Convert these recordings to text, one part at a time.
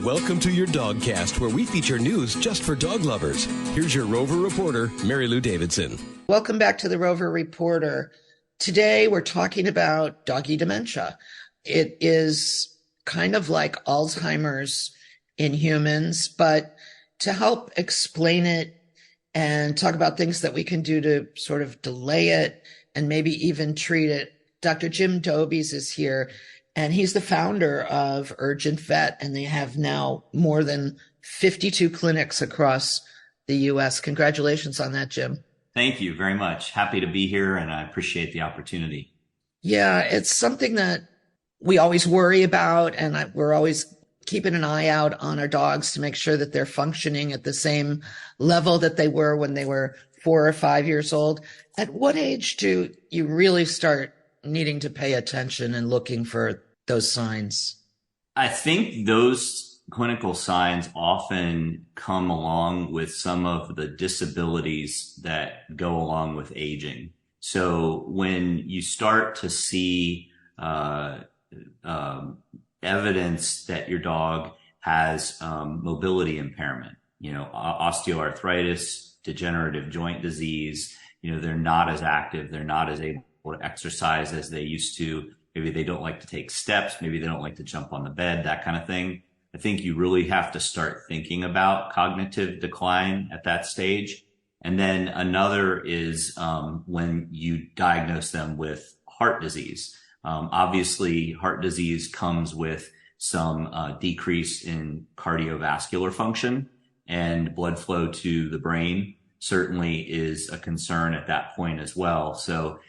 Welcome to your Dogcast, where we feature news just for dog lovers. Here's your Rover reporter, Mary Lou Davidson. Welcome back to the Rover Reporter. Today we're talking about doggy dementia. It is kind of like Alzheimer's in humans, but to help explain it and talk about things that we can do to sort of delay it and maybe even treat it, Dr. Jim Dobies is here. And he's the founder of Urgent Vet, and they have now more than 52 clinics across the U.S. Congratulations on that, Jim. Thank you very much. Happy to be here, and I appreciate the opportunity. Yeah, it's something that we always worry about, and we're always keeping an eye out on our dogs to make sure that they're functioning at the same level that they were when they were 4 or 5 years old. At what age do you really start needing to pay attention and looking for those signs? I think those clinical signs often come along with some of the disabilities that go along with aging. So when you start to see evidence that your dog has mobility impairment, osteoarthritis, degenerative joint disease, they're not as active, they're not as able to exercise as they used to. Maybe they don't like to take steps. Maybe they don't like to jump on the bed, that kind of thing. I think you really have to start thinking about cognitive decline at that stage. And then another is when you diagnose them with heart disease. Obviously, heart disease comes with some decrease in cardiovascular function, and blood flow to the brain certainly is a concern at that point as well. So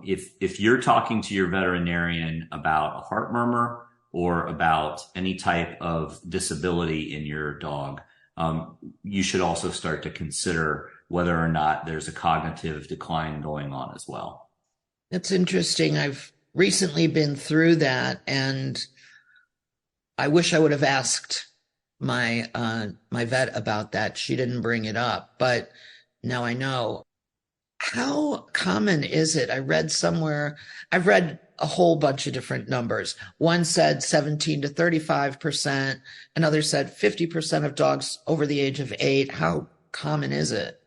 if you're talking to your veterinarian about a heart murmur or about any type of disability in your dog, you should also start to consider whether or not there's a cognitive decline going on as well. That's interesting. I've recently been through that, and I wish I would have asked my vet about that. She didn't bring it up, but now I know. How common is it? I've read a whole bunch of different numbers. One said 17 to 35%. Another said 50% of dogs over the age of 8. How common is it?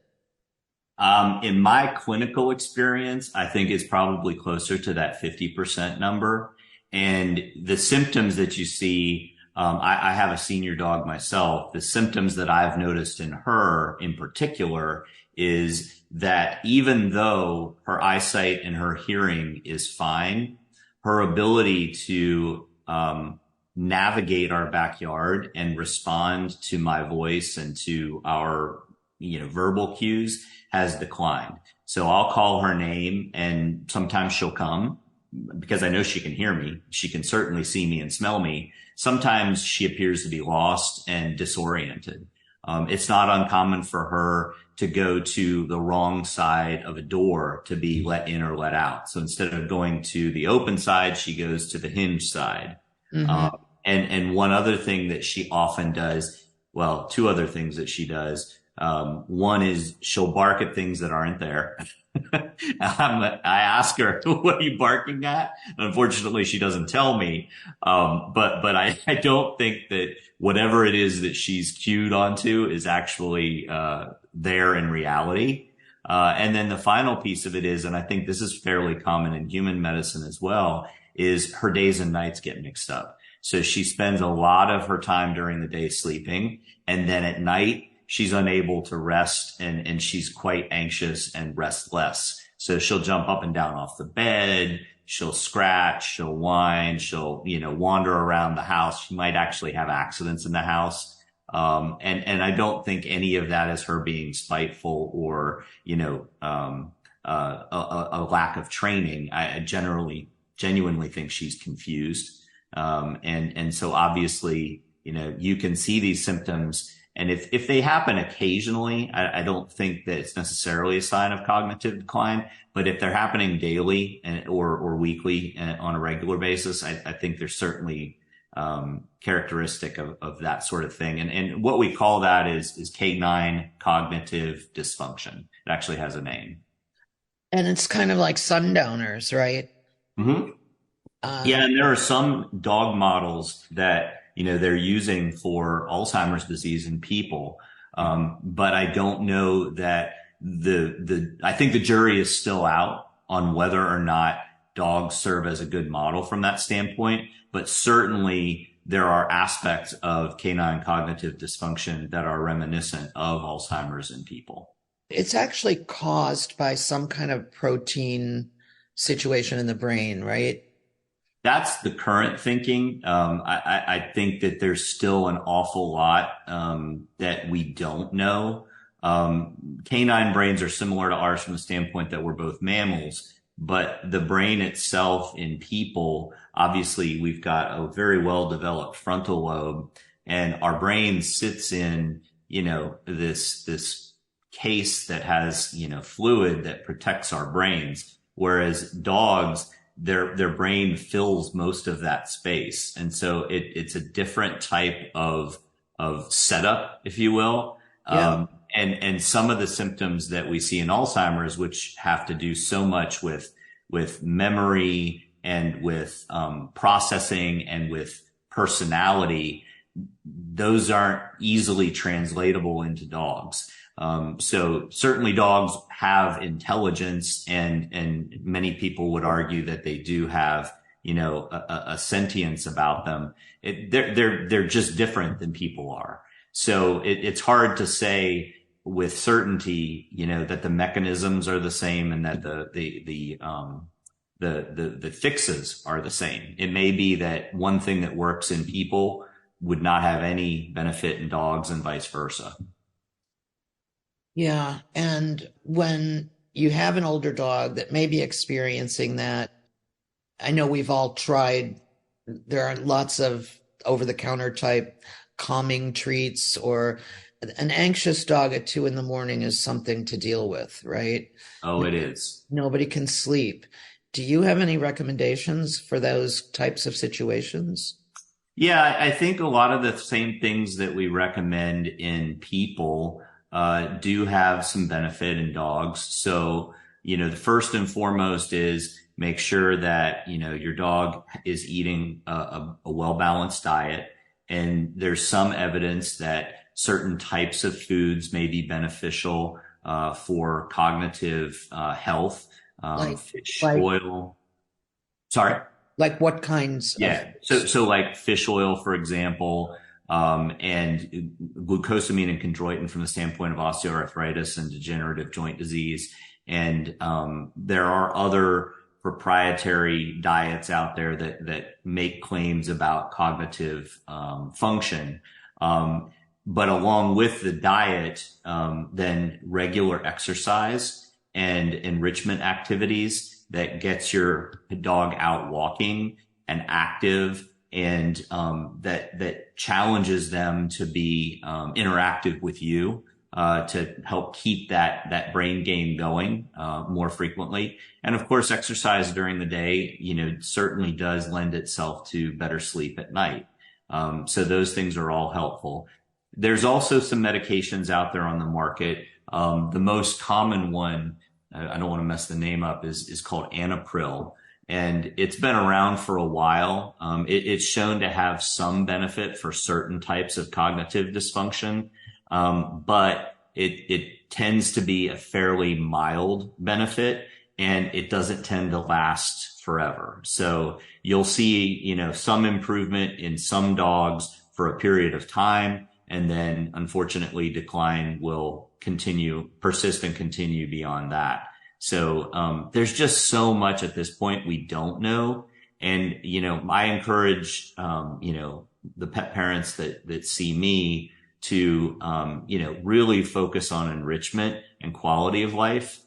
In my clinical experience, I think it's probably closer to that 50% number. And the symptoms that you see, I have a senior dog myself. The symptoms that I've noticed in her in particular is that even though her eyesight and her hearing is fine, her ability to navigate our backyard and respond to my voice and to our verbal cues has declined. So I'll call her name, and sometimes she'll come because I know she can hear me. She can certainly see me and smell me. Sometimes she appears to be lost and disoriented. It's not uncommon for her to go to the wrong side of a door to be let in or let out. So instead of going to the open side, she goes to the hinge side. Mm-hmm. And one other thing that she often does, well, two other things that she does. One is she'll bark at things that aren't there. I ask her, what are you barking at? Unfortunately, she doesn't tell me. But I don't think that whatever it is that she's cued onto is actually, there in reality. And then the final piece of it is, and I think this is fairly common in human medicine as well, is her days and nights get mixed up. So she spends a lot of her time during the day sleeping, and then at night, she's unable to rest, and she's quite anxious and restless. So she'll jump up and down off the bed. She'll scratch, she'll whine, she'll, wander around the house. She might actually have accidents in the house. And I don't think any of that is her being spiteful or, a lack of training. I genuinely think she's confused. And so obviously, you can see these symptoms. And if they happen occasionally, I don't think that it's necessarily a sign of cognitive decline. But if they're happening daily or weekly on a regular basis, I think they're certainly characteristic of that sort of thing. And what we call that is canine cognitive dysfunction. It actually has a name. And it's kind of like sundowners, right? Mm-hmm. Yeah, and there are some dog models that they're using for Alzheimer's disease in people. But I don't know that I think the jury is still out on whether or not dogs serve as a good model from that standpoint. But certainly there are aspects of canine cognitive dysfunction that are reminiscent of Alzheimer's in people. It's actually caused by some kind of protein situation in the brain, right? That's the current thinking. I think that there's still an awful lot that we don't know. Canine brains are similar to ours from the standpoint that we're both mammals, but the brain itself in people, obviously we've got a very well developed frontal lobe, and our brain sits in, this case that has, fluid that protects our brains. Whereas dogs, their brain fills most of that space. And so it's a different type of setup, if you will. Yeah. And some of the symptoms that we see in Alzheimer's, which have to do so much with memory and with processing and with personality, those aren't easily translatable into dogs. So certainly dogs have intelligence, and many people would argue that they do have, a sentience about them. They're just different than people are. So it's hard to say with certainty, that the mechanisms are the same and that the fixes are the same. It may be that one thing that works in people would not have any benefit in dogs and vice versa. Yeah. And when you have an older dog that may be experiencing that, I know we've all tried, there are lots of over-the-counter type calming treats, or an anxious dog at 2 a.m. is something to deal with, right? Oh, it is. Nobody can sleep. Do you have any recommendations for those types of situations? Yeah, I think a lot of the same things that we recommend in people do have some benefit in dogs. So, the first and foremost is make sure that, your dog is eating a well-balanced diet. And there's some evidence that certain types of foods may be beneficial for cognitive health. Like Fish oil. Sorry? Like what kinds? Yeah. So like fish oil, for example, and glucosamine and chondroitin from the standpoint of osteoarthritis and degenerative joint disease. And there are other proprietary diets out there that make claims about cognitive function. But along with the diet, then regular exercise and enrichment activities that gets your dog out walking and active, and that challenges them to be interactive with you, to help keep that brain game going more frequently. And of course, exercise during the day, certainly does lend itself to better sleep at night. So those things are all helpful. There's also some medications out there on the market. The most common one, I don't want to mess the name up, is called Anapril. And it's been around for a while. It's shown to have some benefit for certain types of cognitive dysfunction. But it tends to be a fairly mild benefit, and it doesn't tend to last forever. So you'll see, some improvement in some dogs for a period of time, and then unfortunately decline will persist and continue beyond that. So there's just so much at this point we don't know. And, I encourage, the pet parents that see me to, really focus on enrichment and quality of life,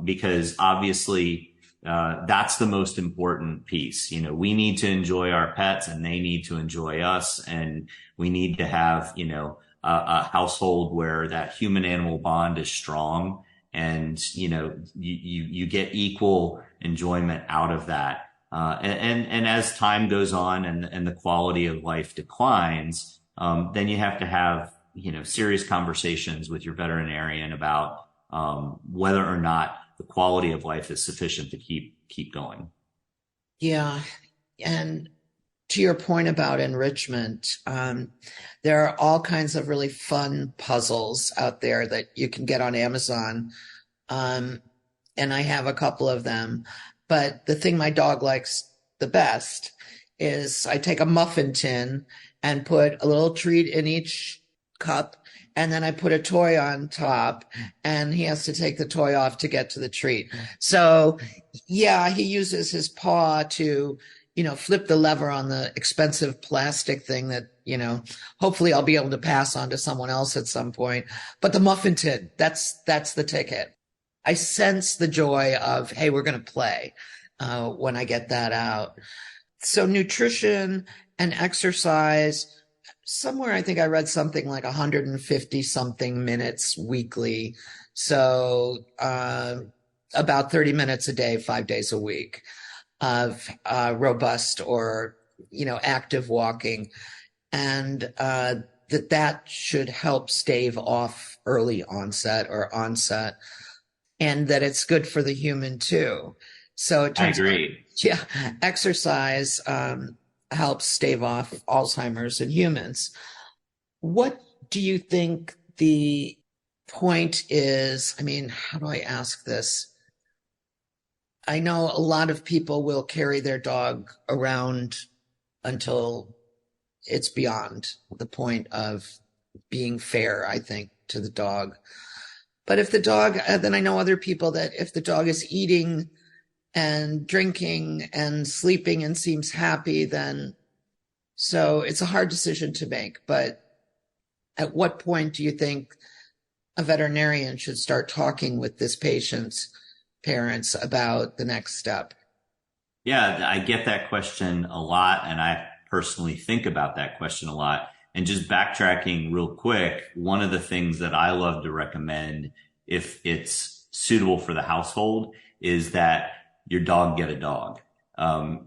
because obviously that's the most important piece. We need to enjoy our pets, and they need to enjoy us, and we need to have, a household where that human animal bond is strong, and, you get equal enjoyment out of that. And as time goes on and the quality of life declines, then you have to have, serious conversations with your veterinarian about, whether or not the quality of life is sufficient to keep going. Yeah. And to your point about enrichment, there are all kinds of really fun puzzles out there that you can get on Amazon. Um, and I have a couple of them. But the thing my dog likes the best is I take a muffin tin and put a little treat in each cup, and then I put a toy on top, and he has to take the toy off to get to the treat. So, yeah, he uses his paw to, flip the lever on the expensive plastic thing that, hopefully I'll be able to pass on to someone else at some point. But the muffin tin, that's the ticket. I sense the joy of, hey, we're going to play when I get that out. So nutrition and exercise, somewhere I think I read something like 150 something minutes weekly. So about 30 minutes a day, 5 days a week of robust or, active walking. And that should help stave off early onset or onset, and that it's good for the human too. So it turns I agree. out, exercise helps stave off Alzheimer's in humans. What do you think the point is? I mean, how do I ask this? I know a lot of people will carry their dog around until it's beyond the point of being fair, I think, to the dog. But if the dog, then I know other people that if the dog is eating and drinking and sleeping and seems happy, then so it's a hard decision to make. But at what point do you think a veterinarian should start talking with this patient's parents about the next step? Yeah, I get that question a lot, and I personally think about that question a lot. And just backtracking real quick, one of the things that I love to recommend, if it's suitable for the household, is that your dog get a dog.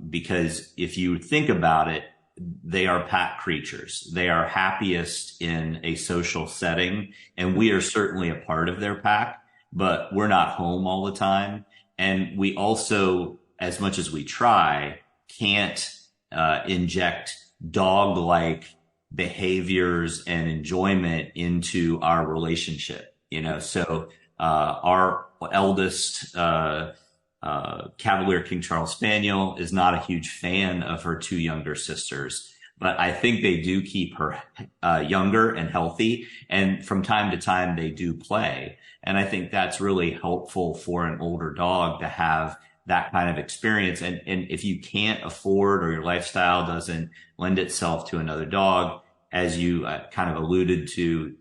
Because if you think about it, they are pack creatures. They are happiest in a social setting, and we are certainly a part of their pack, but we're not home all the time. And we also, as much as we try, can't inject dog-like behaviors and enjoyment into our relationship. So our eldest Cavalier King Charles Spaniel is not a huge fan of her two younger sisters, but I think they do keep her younger and healthy. And from time to time, they do play. And I think that's really helpful for an older dog to have that kind of experience. And if you can't afford, or your lifestyle doesn't lend itself to another dog, as you kind of alluded to,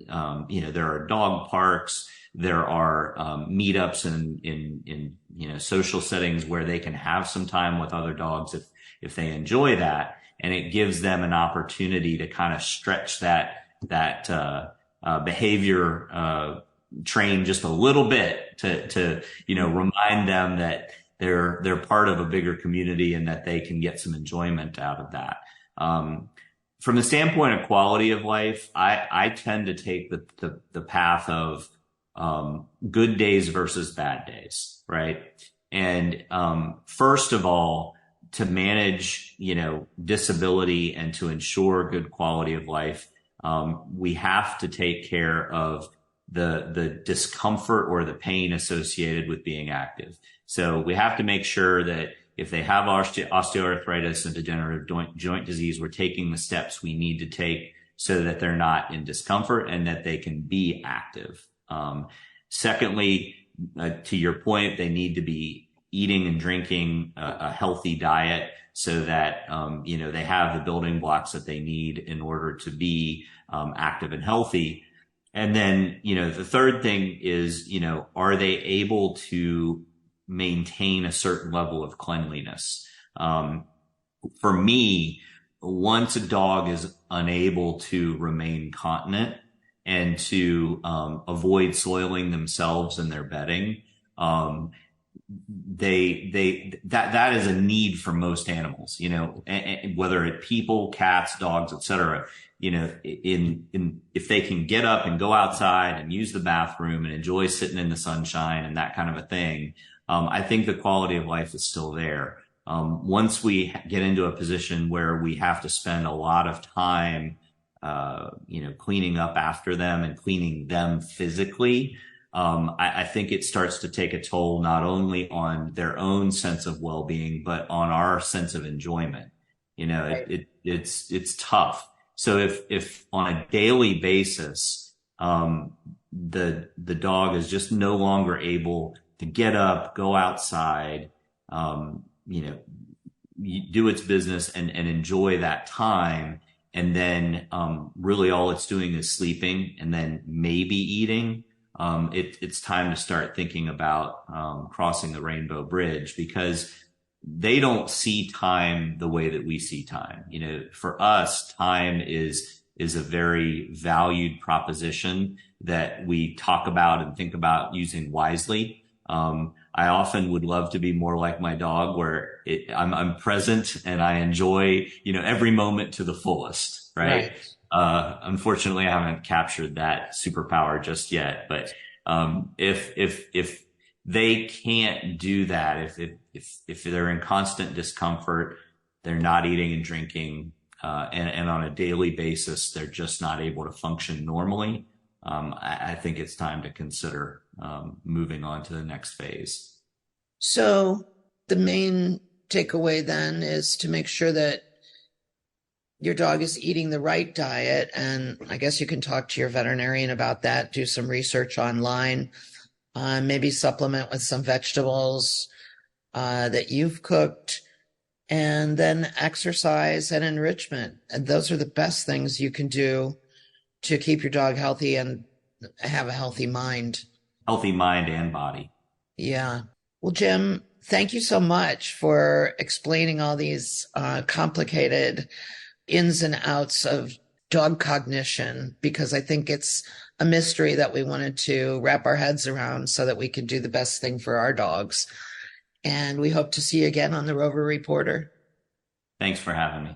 there are dog parks, there are meetups in social settings where they can have some time with other dogs if they enjoy that, and it gives them an opportunity to kind of stretch that behavior train just a little bit to remind them that they're part of a bigger community and that they can get some enjoyment out of that. From the standpoint of quality of life, I tend to take the path of good days versus bad days, right? And first of all, to manage, disability and to ensure good quality of life, we have to take care of the discomfort or the pain associated with being active. So we have to make sure that if they have osteoarthritis and degenerative joint disease, we're taking the steps we need to take so that they're not in discomfort and that they can be active. Secondly, to your point, they need to be eating and drinking a healthy diet so that, they have the building blocks that they need in order to be active and healthy. And then, the third thing is, are they able to maintain a certain level of cleanliness? For me, once a dog is unable to remain continent and to avoid soiling themselves in their bedding, that is a need for most animals, whether it people, cats, dogs, etc. If they can get up and go outside and use the bathroom and enjoy sitting in the sunshine and that kind of a thing, I think the quality of life is still there. Once we get into a position where we have to spend a lot of time, cleaning up after them and cleaning them physically, I think it starts to take a toll not only on their own sense of well-being, but on our sense of enjoyment. Right. It's tough. So if on a daily basis, the dog is just no longer able to get up, go outside, um, you know, do its business and enjoy that time. And then, really all it's doing is sleeping and then maybe eating. It's time to start thinking about, crossing the rainbow bridge, because they don't see time the way that we see time. For us, time is a very valued proposition that we talk about and think about using wisely. I often would love to be more like my dog, where I'm present and I enjoy, every moment to the fullest, right? Right. Unfortunately, I haven't captured that superpower just yet, but, if they can't do that, if they're in constant discomfort, they're not eating and drinking, and on a daily basis, they're just not able to function normally. I think it's time to consider, moving on to the next phase. So the main takeaway then is to make sure that your dog is eating the right diet. And I guess you can talk to your veterinarian about that, do some research online, maybe supplement with some vegetables that you've cooked, and then exercise and enrichment. And those are the best things you can do to keep your dog healthy and have a healthy mind. Healthy mind and body. Yeah. Well, Jim, thank you so much for explaining all these complicated ins and outs of dog cognition, because I think it's a mystery that we wanted to wrap our heads around so that we can do the best thing for our dogs. And we hope to see you again on the Rover Reporter. Thanks for having me.